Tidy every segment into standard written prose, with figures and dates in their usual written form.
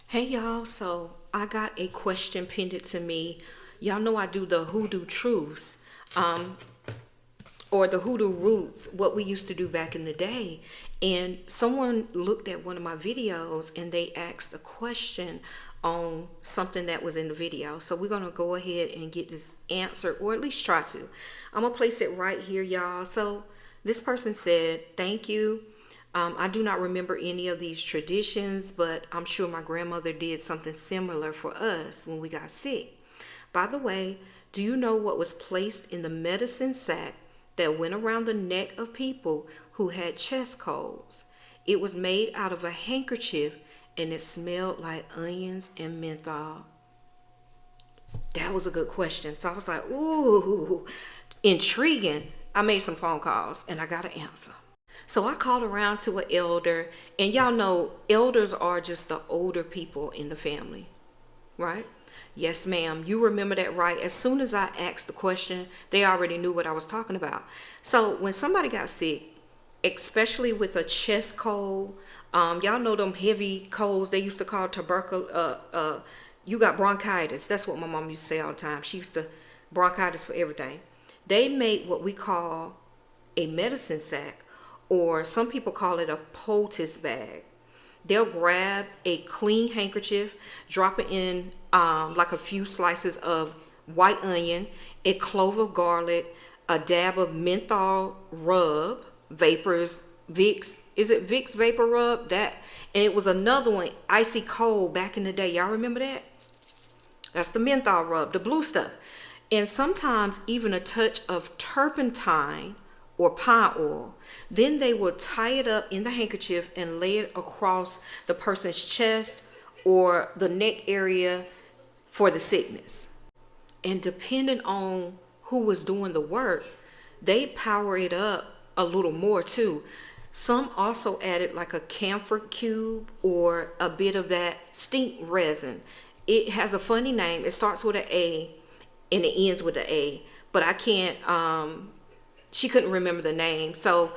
Hey y'all, so I got a question pinned to me. Y'all know I do the hoodoo truths, um, or the hoodoo roots, what we used to do back in the day. And someone looked at one of my videos and they asked a question on something that was in the video. So we're gonna go ahead and get this answered, or at least try to. I'm gonna place it right here, y'all. So this person said, "Thank you. I do not remember any of these traditions, but I'm sure my grandmother did something similar for us when we got sick. By the way, do you know what was placed in the medicine sack that went around the neck of people who had chest colds? It was made out of a handkerchief and it smelled like onions and menthol." That was a good question. So I was like, ooh, intriguing. I made some phone calls and I got an answer. So I called around to an elder, and y'all know elders are just the older people in the family, right? Yes, ma'am. You remember that right. As soon as I asked the question, they already knew what I was talking about. So when somebody got sick, especially with a chest cold, y'all know them heavy colds they used to call tuberculosis. You got bronchitis. That's what my mom used to say all the time. She used to bronchitis for everything. They made what we call a medicine sack, or some people call it a poultice bag. They'll grab a clean handkerchief, drop it in like a few slices of white onion, a clove of garlic, a dab of menthol rub, Vapors, Vicks. Is it Vicks Vapor Rub? That, and it was another one, icy cold back in the day. Y'all remember that? That's the menthol rub, the blue stuff. And sometimes even a touch of turpentine or pine oil. Then they will tie it up in the handkerchief and lay it across the person's chest or the neck area for the sickness. And depending on who was doing the work, they power it up a little more too. Some also added like a camphor cube or a bit of that stink resin. It has a funny name. It starts with an A and it ends with an A, but I can't she couldn't remember the name. So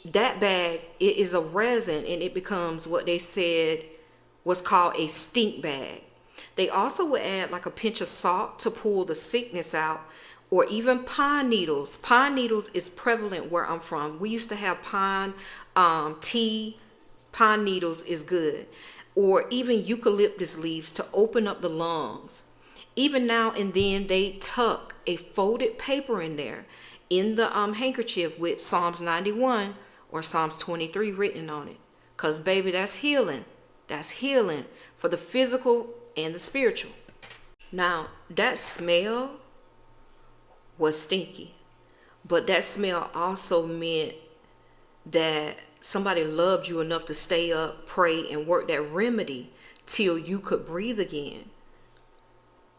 that bag, it is a resin and it becomes what they said was called a stink bag. They also would add like a pinch of salt to pull the sickness out, or even pine needles. Pine needles is prevalent where I'm from. We used to have pine tea. Pine needles is good. Or even eucalyptus leaves to open up the lungs. Even now and then they tuck a folded paper in there in the handkerchief with Psalms 91 or Psalms 23 written on it. Because, baby, that's healing. That's healing for the physical and the spiritual. Now, that smell was stinky, but that smell also meant that somebody loved you enough to stay up, pray, and work that remedy till you could breathe again.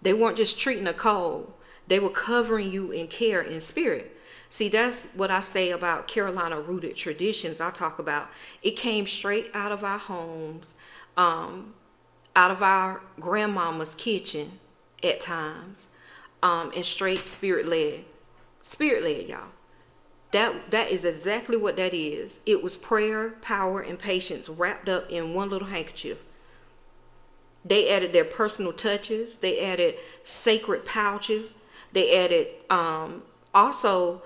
They weren't just treating a cold, they were covering you in care in spirit. See, that's what I say about Carolina rooted traditions. I talk about it came straight out of our homes, out of our grandmama's kitchen at times, and straight spirit led, y'all. That is exactly what that is. It was prayer, power, and patience wrapped up in one little handkerchief. They added their personal touches. They added sacred pouches. They added also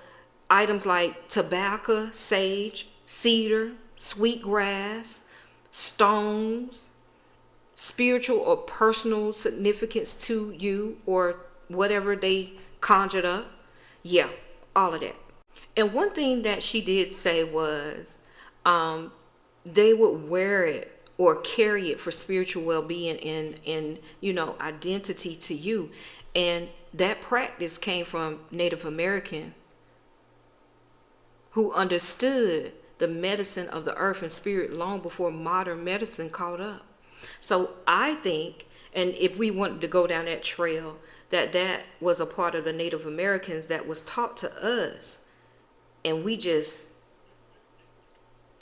items like tobacco, sage, cedar, sweetgrass, stones, spiritual or personal significance to you, or whatever they conjured up. Yeah, all of that. And one thing that she did say was they would wear it or carry it for spiritual well-being and identity to you. And that practice came from Native Americans who understood the medicine of the earth and spirit long before modern medicine caught up. So I think, and if we wanted to go down that trail, that was a part of the Native Americans that was taught to us, and we just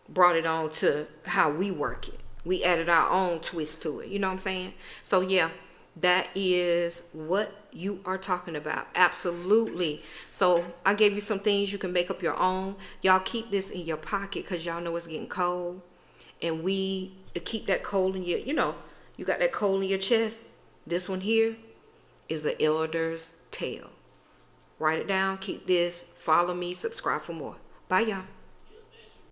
brought it on to how we work it. We added our own twist to it. You know what I'm saying? So yeah, that is what you are talking about. Absolutely. So I gave you some things you can make up your own. Y'all keep this in your pocket because y'all know it's getting cold. And we to keep that cold in You got that cold in your chest? This one here is an elder's tale. Write it down, keep this, follow me, subscribe for more. Bye, y'all.